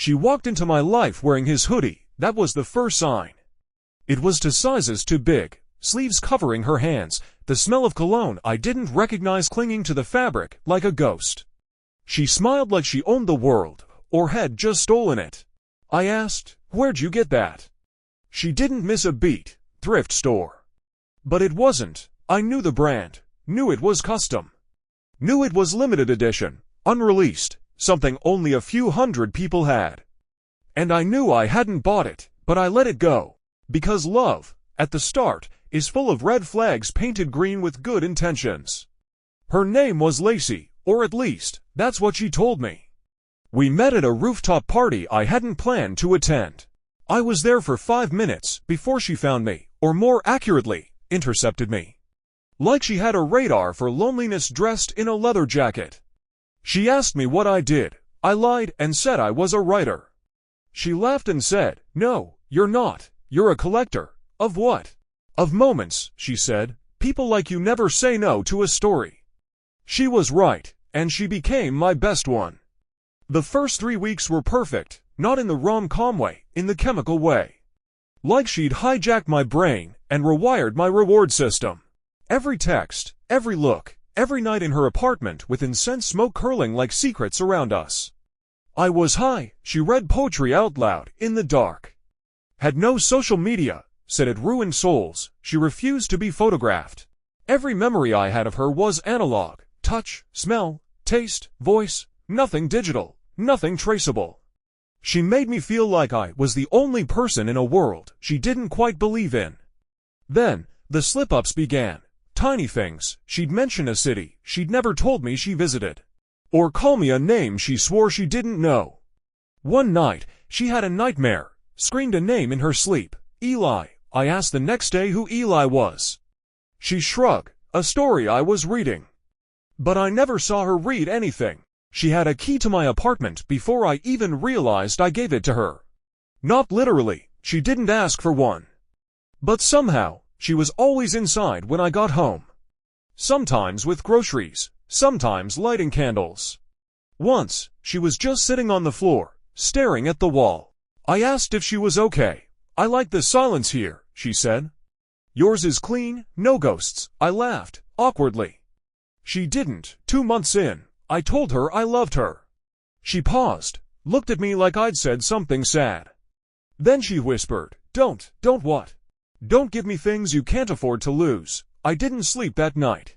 She walked into my life wearing his hoodie. That was the first sign. It was 2 sizes too big, sleeves covering her hands, the smell of cologne I didn't recognize clinging to the fabric like a ghost. She smiled like she owned the world, or had just stolen it. I asked, "Where'd you get that?" She didn't miss a beat. Thrift store. But it wasn't. I knew the brand, knew it was custom, knew it was limited edition, unreleased, something only a few hundred people had. And I knew I hadn't bought it, but I let it go. Because love, at the start, is full of red flags painted green with good intentions. Her name was Lacey, or at least, that's what she told me. We met at a rooftop party I hadn't planned to attend. I was there for 5 minutes before she found me, or more accurately, intercepted me. Like she had a radar for loneliness dressed in a leather jacket. She asked me what I did. I lied and said I was a writer. She laughed and said, "No, you're not. You're a collector." "Of what?" "Of moments," she said. "People like you never say no to a story." She was right, and she became my best one. The first 3 weeks were perfect, not in the rom-com way, in the chemical way. Like she'd hijacked my brain and rewired my reward system. Every text, every look, every night in her apartment with incense smoke curling like secrets around us. I was high. She read poetry out loud, in the dark. Had no social media, said it ruined souls. She refused to be photographed. Every memory I had of her was analog. Touch, smell, taste, voice, nothing digital, nothing traceable. She made me feel like I was the only person in a world she didn't quite believe in. Then, the slip-ups began. Tiny things. She'd mention a city she'd never told me she visited. Or call me a name she swore she didn't know. One night, she had a nightmare, screamed a name in her sleep. Eli. I asked the next day who Eli was. She shrugged. A story I was reading. But I never saw her read anything. She had a key to my apartment before I even realized I gave it to her. Not literally, she didn't ask for one. But somehow, she was always inside when I got home. Sometimes with groceries, sometimes lighting candles. Once, she was just sitting on the floor, staring at the wall. I asked if she was okay. "I like the silence here," she said. "Yours is clean, no ghosts," I laughed, awkwardly. She didn't. 2 months in, I told her I loved her. She paused, looked at me like I'd said something sad. Then she whispered, Don't what? Don't give me things you can't afford to lose." I didn't sleep that night.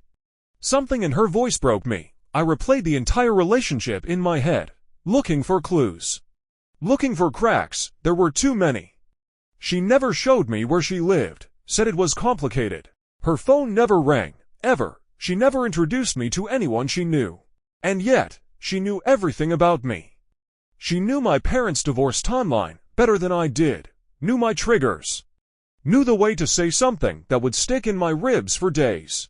Something in her voice broke me. I replayed the entire relationship in my head, looking for clues. Looking for cracks. There were too many. She never showed me where she lived, said it was complicated. Her phone never rang, ever. She never introduced me to anyone she knew. And yet, she knew everything about me. She knew my parents' divorce timeline better than I did, knew my triggers. Knew the way to say something that would stick in my ribs for days.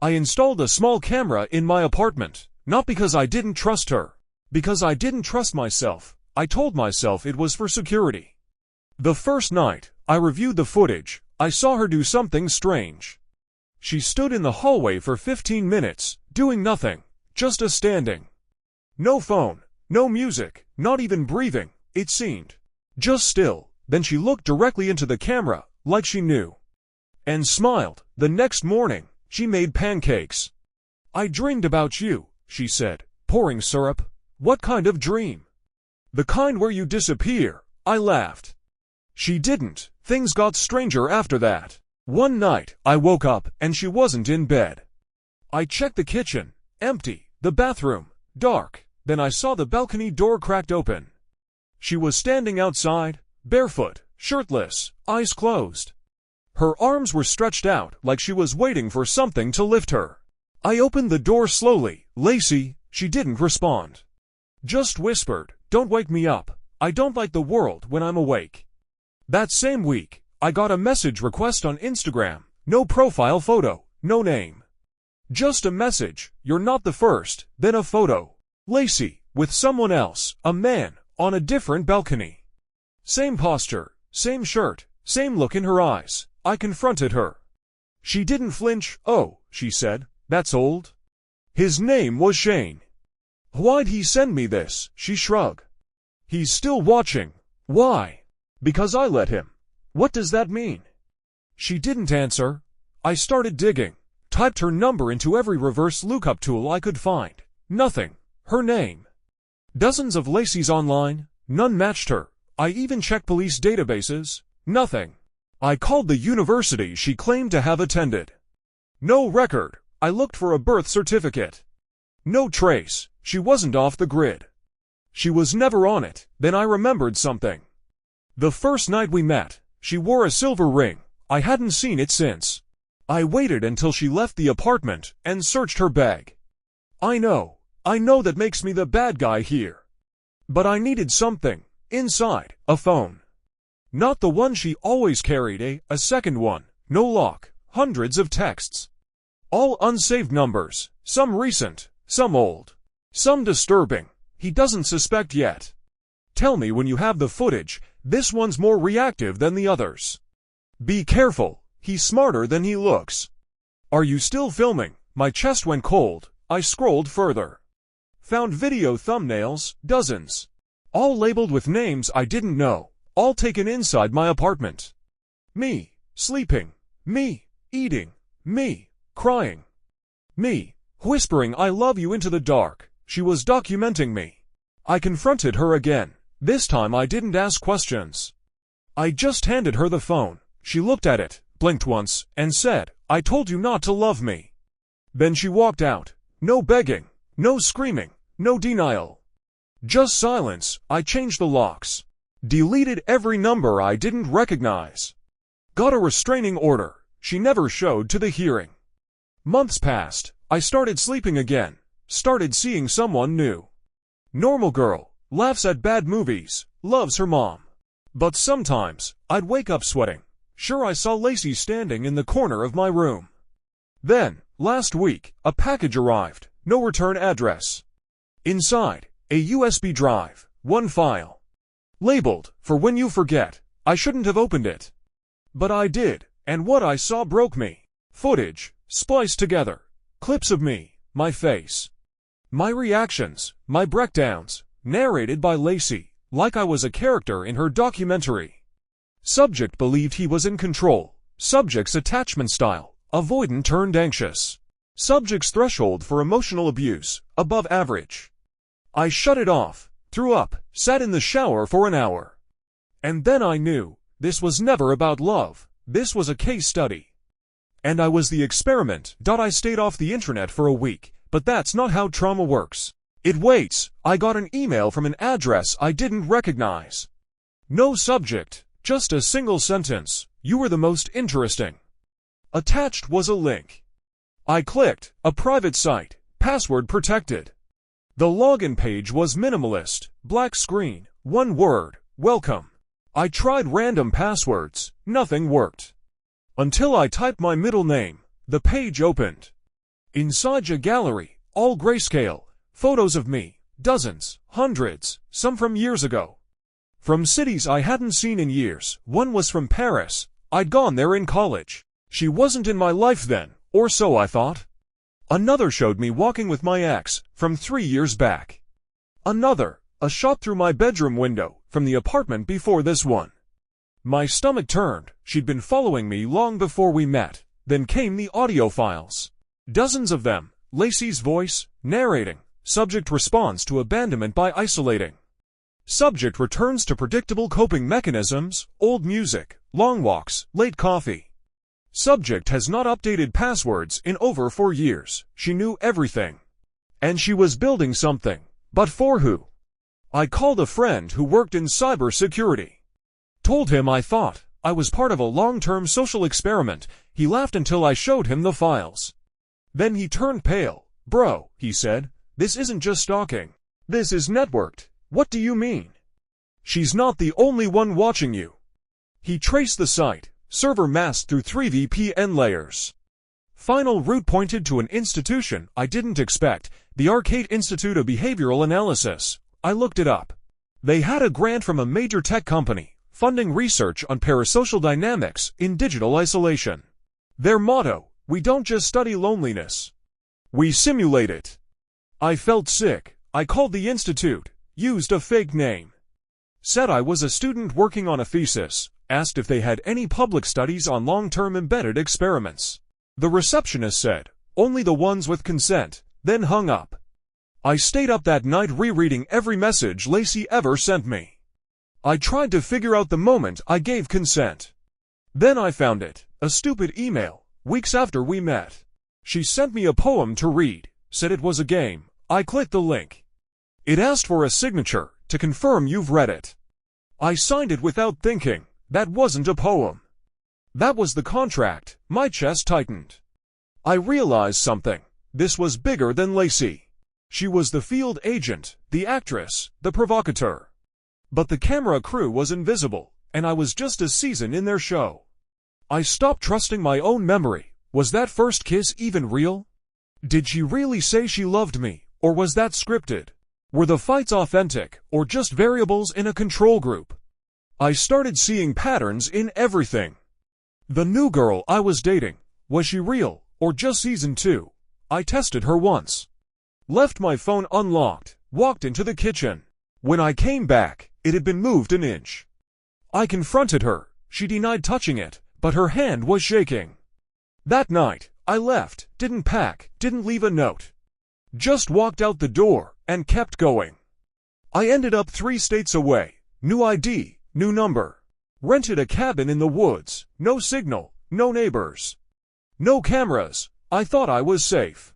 I installed a small camera in my apartment, not because I didn't trust her, because I didn't trust myself. I told myself it was for security. The first night, I reviewed the footage. I saw her do something strange. She stood in the hallway for 15 minutes, doing nothing, just standing. No phone, no music, not even breathing, it seemed. Just still. Then she looked directly into the camera, like she knew. And smiled. The next morning, she made pancakes. "I dreamed about you," she said, pouring syrup. "What kind of dream?" "The kind where you disappear," I laughed. She didn't. Things got stranger after that. One night, I woke up and she wasn't in bed. I checked the kitchen. Empty. The bathroom. Dark. Then I saw the balcony door cracked open. She was standing outside, barefoot, shirtless, eyes closed. Her arms were stretched out like she was waiting for something to lift her. I opened the door slowly. "Lacey," she didn't respond. Just whispered, "Don't wake me up. I don't like the world when I'm awake." That same week, I got a message request on Instagram. No profile photo, no name. Just a message, "You're not the first," then a photo. Lacey, with someone else, a man, on a different balcony. Same posture, same shirt, same look in her eyes. I confronted her. She didn't flinch. "Oh," she said, "that's old." His name was Shane. "Why'd he send me this?" She shrugged. He's still watching. Why? Because I let him. What does that mean? She didn't answer. I started digging. Typed her number into every reverse lookup tool I could find. Nothing. Her name. Dozens of Lacey's online. None matched her. I even checked police databases. Nothing. I called the university she claimed to have attended. No record. I looked for a birth certificate. No trace. She wasn't off the grid. She was never on it. Then I remembered something. The first night we met, she wore a silver ring. I hadn't seen it since. I waited until she left the apartment and searched her bag. I know that makes me the bad guy here. But I needed something. Inside, a phone. Not the one she always carried, a second one. No lock. Hundreds of texts. All unsaved numbers. Some recent, some old. Some disturbing. He doesn't suspect yet. Tell me when you have the footage. This one's more reactive than the others. Be careful. He's smarter than he looks. Are you still filming? My chest went cold. I scrolled further. Found video thumbnails, dozens. All labeled with names I didn't know. All taken inside my apartment. Me, sleeping. Me, eating. Me, crying. Me, whispering I love you into the dark. She was documenting me. I confronted her again. This time I didn't ask questions. I just handed her the phone. She looked at it, blinked once, and said, I told you not to love me. Then she walked out. No begging. No screaming. No denial. Just silence. I changed the locks. Deleted every number I didn't recognize. Got a restraining order. She never showed to the hearing. Months passed. I started sleeping again. Started seeing someone new. Normal girl. Laughs at bad movies. Loves her mom. But sometimes, I'd wake up sweating. Sure, I saw Lacey standing in the corner of my room. Then, last week, a package arrived. No return address. Inside, a USB drive. One file. Labeled, for when you forget. I shouldn't have opened it. But I did, and what I saw broke me. Footage, spliced together. Clips of me, my face. My reactions, my breakdowns, narrated by Lacey, like I was a character in her documentary. Subject believed he was in control. Subject's attachment style, avoidant turned anxious. Subject's threshold for emotional abuse, above average. I shut it off, threw up, sat in the shower for an hour. And then I knew, this was never about love, this was a case study. And I was the experiment. I stayed off the internet for a week, but that's not how trauma works. It waits. I got an email from an address I didn't recognize. No subject, just a single sentence, you were the most interesting. Attached was a link. I clicked, a private site, password protected. The login page was minimalist, black screen, one word, welcome. I tried random passwords, nothing worked. Until I typed my middle name, the page opened. Inside a gallery, all grayscale, photos of me, dozens, hundreds, some from years ago. From cities I hadn't seen in years. One was from Paris. I'd gone there in college. She wasn't in my life then, or so I thought. Another showed me walking with my ex, from 3 years back. Another, a shot through my bedroom window, from the apartment before this one. My stomach turned. She'd been following me long before we met. Then came the audio files. Dozens of them. Lacey's voice, narrating. Subject responds to abandonment by isolating. Subject returns to predictable coping mechanisms, old music, long walks, late coffee. Subject has not updated passwords in over 4 years. She knew everything. And she was building something. But for who? I called a friend who worked in cybersecurity. Told him I thought I was part of a long-term social experiment. He laughed until I showed him the files. Then he turned pale. Bro, he said, this isn't just stalking. This is networked. What do you mean? She's not the only one watching you. He traced the site. Server masked through 3 VPN layers. Final route pointed to an institution I didn't expect, the Arcade Institute of Behavioral Analysis. I looked it up. They had a grant from a major tech company, funding research on parasocial dynamics in digital isolation. Their motto, we don't just study loneliness. We simulate it. I felt sick. I called the institute, used a fake name. said I was a student working on a thesis, asked if they had any public studies on long-term embedded experiments. The receptionist said, only the ones with consent, then hung up. I stayed up that night rereading every message Lacey ever sent me. I tried to figure out the moment I gave consent. Then I found it, a stupid email, weeks after we met. She sent me a poem to read, said it was a game. I clicked the link. It asked for a signature to confirm you've read it. I signed it without thinking. That wasn't a poem. That was the contract. My chest tightened. I realized something. This was bigger than Lacey. She was the field agent, the actress, the provocateur. But the camera crew was invisible, and I was just a season in their show. I stopped trusting my own memory. Was that first kiss even real? Did she really say she loved me, or was that scripted? Were the fights authentic, or just variables in a control group? I started seeing patterns in everything. The new girl I was dating, was she real, or just season 2? I tested her once. Left my phone unlocked, walked into the kitchen. When I came back, it had been moved an inch. I confronted her. She denied touching it, but her hand was shaking. That night, I left, didn't pack, didn't leave a note. Just walked out the door, and kept going. I ended up 3 states away, new ID, new number. Rented a cabin in the woods, no signal, no neighbors. No cameras. I thought I was safe.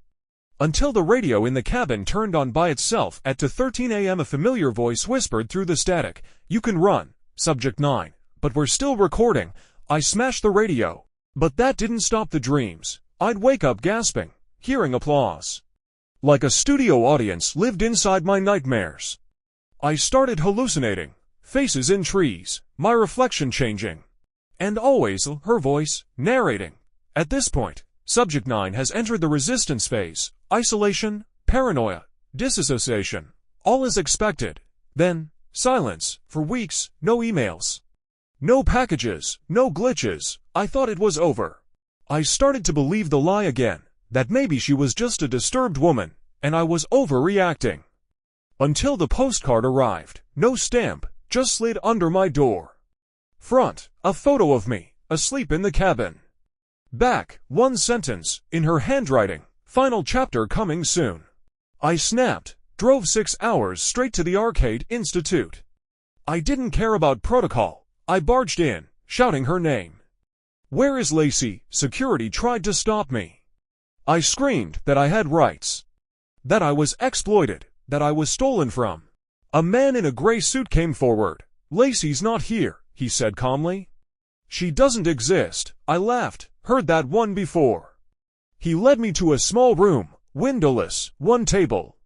Until the radio in the cabin turned on by itself at 2:13 a.m. A familiar voice whispered through the static, "You can run, Subject 9, but we're still recording." I smashed the radio. But that didn't stop the dreams. I'd wake up gasping, hearing applause. Like a studio audience lived inside my nightmares. I started hallucinating, faces in trees, my reflection changing. And always her voice, narrating. At this point, Subject 9 has entered the resistance phase, isolation, paranoia, disassociation. All is expected. Then, silence, for weeks, no emails. No packages, no glitches. I thought it was over. I started to believe the lie again, that maybe she was just a disturbed woman, and I was overreacting. Until the postcard arrived, no stamp, just slid under my door. Front, a photo of me, asleep in the cabin. Back, one sentence, in her handwriting, final chapter coming soon. I snapped, drove 6 hours straight to the Arcade Institute. I didn't care about protocol. I barged in, shouting her name. "Where is Lacey?" Security tried to stop me. I screamed that I had rights. That I was exploited, that I was stolen from. A man in a gray suit came forward. "Lacey's not here," he said calmly. "She doesn't exist." I laughed, heard that one before. He led me to a small room, windowless, one table.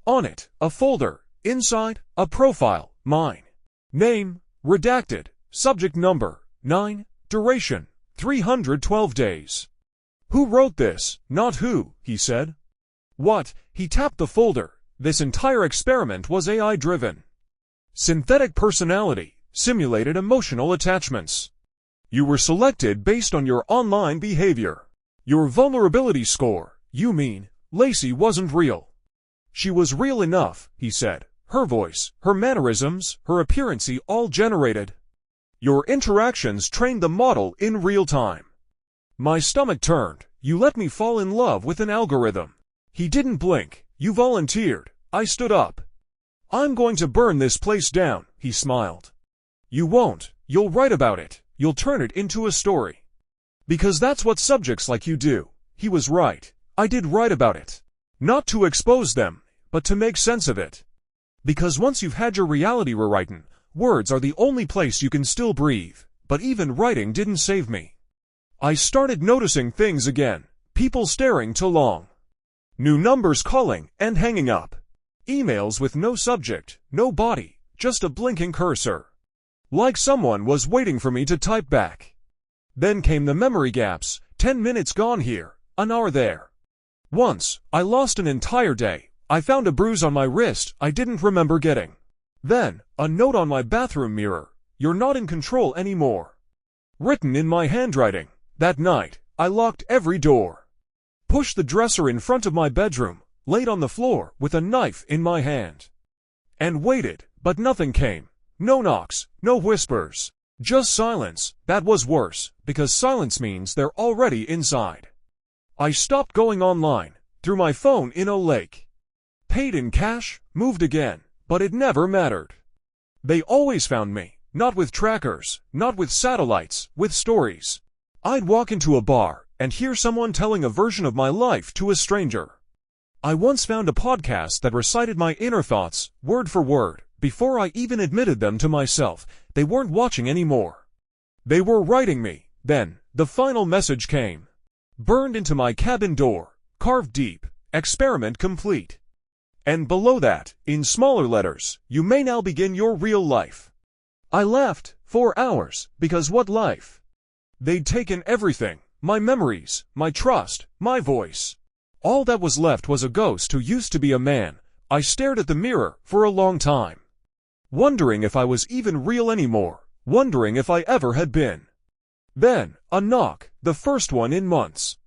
On it, a folder. Inside, a profile, mine. Name, redacted. Subject number, 9. Duration, 312 days. "Who wrote this?" "Not who," he said. "What?" He tapped the folder. This entire experiment was AI-driven. Synthetic personality, simulated emotional attachments. You were selected based on your online behavior. Your vulnerability score. You mean, Lacey wasn't real. "She was real enough," he said. Her voice, her mannerisms, her appearance all generated. Your interactions trained the model in real time. My stomach turned. You let me fall in love with an algorithm. He didn't blink. You volunteered. I stood up. "I'm going to burn this place down," he smiled. "You won't. You'll write about it. You'll turn it into a story. Because that's what subjects like you do." He was right. I did write about it. Not to expose them, but to make sense of it. Because once you've had your reality rewritten, words are the only place you can still breathe. But even writing didn't save me. I started noticing things again. People staring too long. New numbers calling and hanging up. Emails with no subject, no body, just a blinking cursor. Like someone was waiting for me to type back. Then came the memory gaps. 10 minutes gone here, an hour there. Once, I lost an entire day. I found a bruise on my wrist I didn't remember getting. Then, a note on my bathroom mirror. "You're not in control anymore." Written in my handwriting. That night, I locked every door. Pushed the dresser in front of my bedroom, laid on the floor with a knife in my hand. And waited, but nothing came. No knocks, no whispers. Just silence. That was worse, because silence means they're already inside. I stopped going online, threw my phone in a lake. Paid in cash, moved again, but it never mattered. They always found me, not with trackers, not with satellites, with stories. I'd walk into a bar and hear someone telling a version of my life to a stranger. I once found a podcast that recited my inner thoughts, word for word, before I even admitted them to myself. They weren't watching anymore. They were writing me. Then, the final message came. Burned into my cabin door, carved deep, experiment complete. And below that, in smaller letters, you may now begin your real life. I laughed, 4 hours, because what life? They'd taken everything, my memories, my trust, my voice. All that was left was a ghost who used to be a man. I stared at the mirror for a long time, wondering if I was even real anymore, wondering if I ever had been. Then, a knock, the first one in months.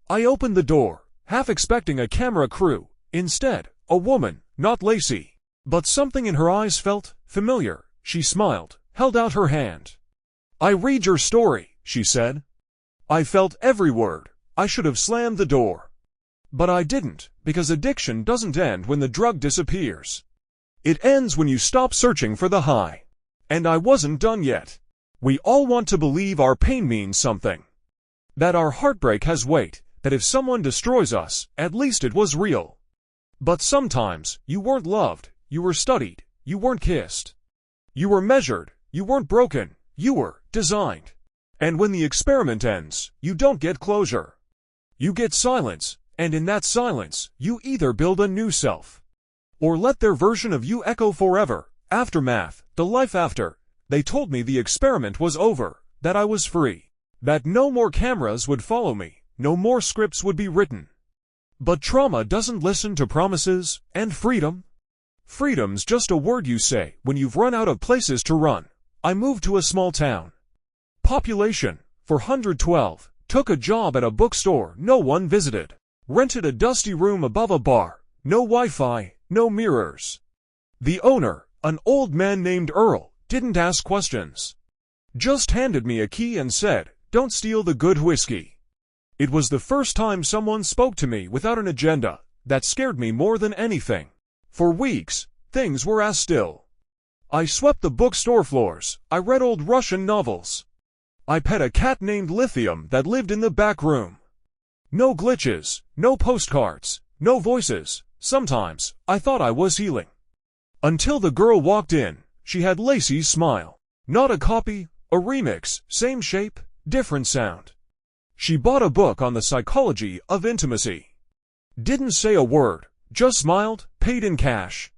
I opened the door, half expecting a camera crew. Instead, a woman, not Lacey. But something in her eyes felt familiar. She smiled, held out her hand. I read your story, she said. I felt every word. I should have slammed the door. But I didn't, because addiction doesn't end when the drug disappears. It ends when you stop searching for the high. And I wasn't done yet. We all want to believe our pain means something. That our heartbreak has weight, that if someone destroys us, at least it was real. But sometimes, you weren't loved, you were studied, you weren't kissed. You were measured, you weren't broken, you were designed. And when the experiment ends, you don't get closure. You get silence, and in that silence, you either build a new self, or let their version of you echo forever. Aftermath, the life after. They told me the experiment was over, that I was free, that no more cameras would follow me, no more scripts would be written. But trauma doesn't listen to promises, and freedom? Freedom's just a word you say when you've run out of places to run. I moved to a small town. Population, 412, took a job at a bookstore no one visited, rented a dusty room above a bar, no Wi-Fi, no mirrors. The owner, an old man named Earl, didn't ask questions. Just handed me a key and said, "Don't steal the good whiskey." It was the first time someone spoke to me without an agenda. That scared me more than anything. For weeks, things were as still. I swept the bookstore floors. I read old Russian novels. I pet a cat named Lithium that lived in the back room. No glitches, no postcards, no voices. Sometimes, I thought I was healing. Until the girl walked in. She had Lacey's smile. Not a copy, a remix, same shape, different sound. She bought a book on the psychology of intimacy. Didn't say a word, just smiled, paid in cash,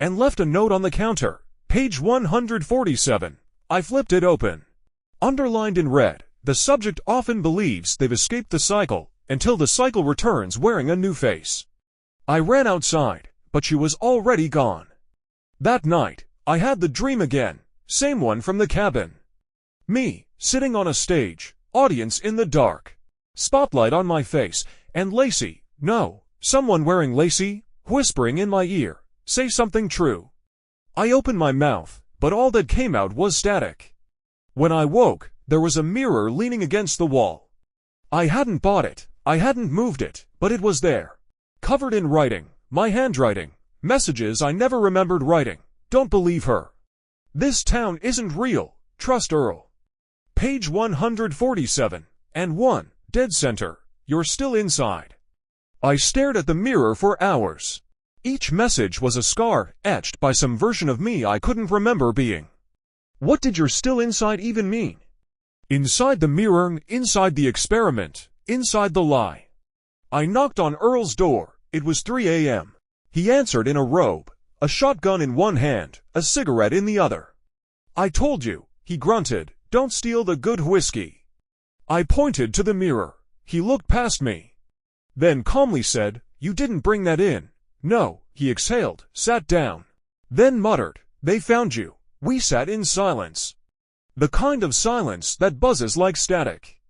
and left a note on the counter. Page 147. I flipped it open. Underlined in red, the subject often believes they've escaped the cycle, until the cycle returns wearing a new face. I ran outside, but she was already gone. That night, I had the dream again, same one from the cabin. Me, sitting on a stage, audience in the dark. Spotlight on my face, and Lacey, no, someone wearing Lacey, whispering in my ear, "Say something true." I opened my mouth, but all that came out was static. When I woke, there was a mirror leaning against the wall. I hadn't bought it, I hadn't moved it, but it was there. Covered in writing, my handwriting, messages I never remembered writing. Don't believe her. This town isn't real, trust Earl. Page 147, and 1, dead center, you're still inside. I stared at the mirror for hours. Each message was a scar etched by some version of me I couldn't remember being. What did "you're still inside" even mean? Inside the mirror, inside the experiment, inside the lie. I knocked on Earl's door. It was 3 a.m. He answered in a robe, a shotgun in one hand, a cigarette in the other. "I told you," he grunted, "don't steal the good whiskey." I pointed to the mirror. He looked past me. Then calmly said, "You didn't bring that in." "No," he exhaled, sat down. Then muttered, "They found you." We sat in silence. The kind of silence that buzzes like static.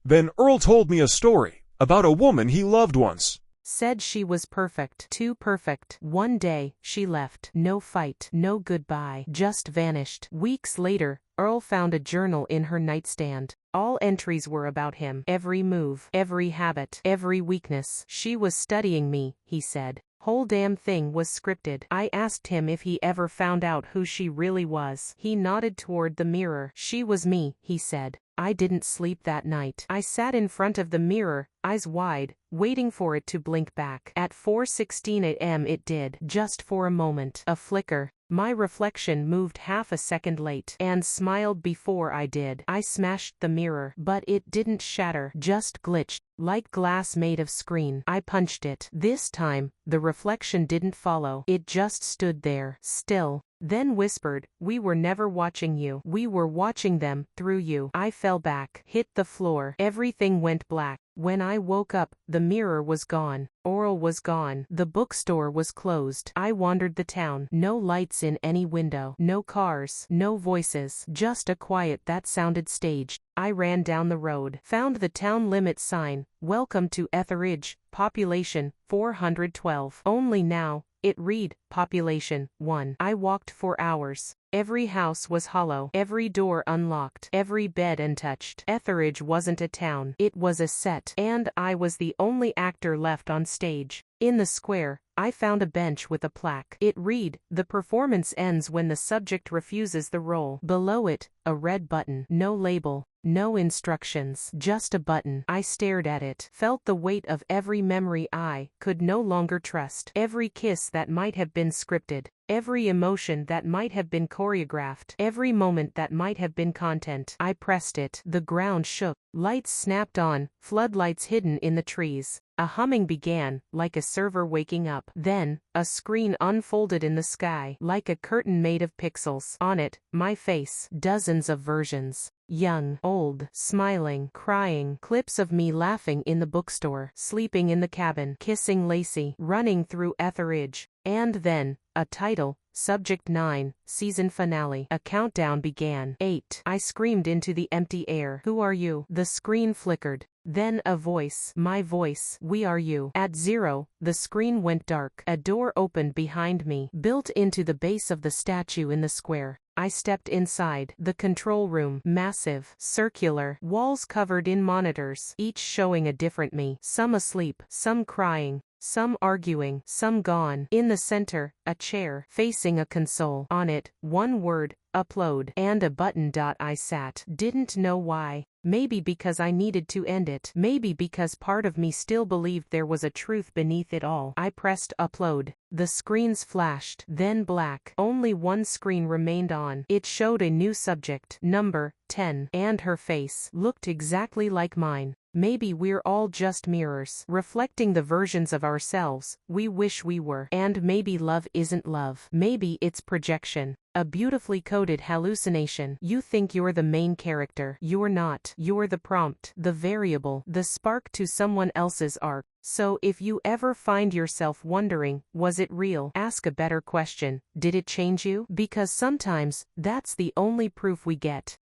Then Earl told me a story about a woman he loved once. Said she was perfect. Too perfect. One day, she left. No fight. No goodbye. Just vanished. Weeks later, Earl found a journal in her nightstand. All entries were about him. Every move. Every habit. Every weakness. She was studying me, he said. Whole damn thing was scripted. I asked him if he ever found out who she really was. He nodded toward the mirror. She was me, he said. I didn't sleep that night. I sat in front of the mirror, eyes wide, waiting for it to blink back. At 4:16 a.m. it did. Just for a moment. A flicker. My reflection moved half a second late and smiled before I did. I smashed the mirror, but it didn't shatter, just glitched, like glass made of screen. I punched it. This time, the reflection didn't follow. It just stood there, still. Then whispered, "We were never watching you. We were watching them, through you." I fell back, hit the floor. Everything went black. When I woke up, the mirror was gone. Oral was gone. The bookstore was closed. I wandered the town. No lights in any window. No cars. No voices. Just a quiet that sounded staged. I ran down the road. Found the town limit sign. "Welcome to Etheridge. Population, 412. Only now." It read, "Population, 1. I walked for hours. Every house was hollow. Every door unlocked. Every bed untouched. Etheridge wasn't a town. It was a set. And I was the only actor left on stage. In the square, I found a bench with a plaque. It read, "The performance ends when the subject refuses the role." Below it, a red button. No label. No instructions. Just a button. I stared at it. Felt the weight of every memory I could no longer trust. Every kiss that might have been scripted. Every emotion that might have been choreographed. Every moment that might have been content. I pressed it. The ground shook. Lights snapped on, floodlights hidden in the trees. A humming began, like a server waking up. Then, a screen unfolded in the sky, like a curtain made of pixels. On it, my face. Dozens of versions. Young, old, smiling, crying. Clips of me laughing in the bookstore, sleeping in the cabin, kissing Lacey, running through Etheridge. And then, a title, Subject 9, Season Finale. A countdown began. 8. I screamed into the empty air. "Who are you?" The screen flickered. Then a voice. My voice. "We are you." At 0, the screen went dark. A door opened behind me, built into the base of the statue in the square. I stepped inside. The control room. Massive. Circular. Walls covered in monitors, each showing a different me. Some asleep. Some crying. Some arguing. Some gone. In the center, a chair, facing a console. On it, one word, "Upload." And a button. I sat. Didn't know why. Maybe because I needed to end it. Maybe because part of me still believed there was a truth beneath it all. I pressed upload. The screens flashed, then black. Only one screen remained on. It showed a new subject, number 10, and her face looked exactly like mine. Maybe we're all just mirrors, reflecting the versions of ourselves we wish we were. And maybe love isn't love. Maybe it's projection. A beautifully coded hallucination. You think you're the main character. You're not. You're the prompt, the variable, the spark to someone else's arc. So if you ever find yourself wondering, was it real? Ask a better question. Did it change you? Because sometimes, that's the only proof we get.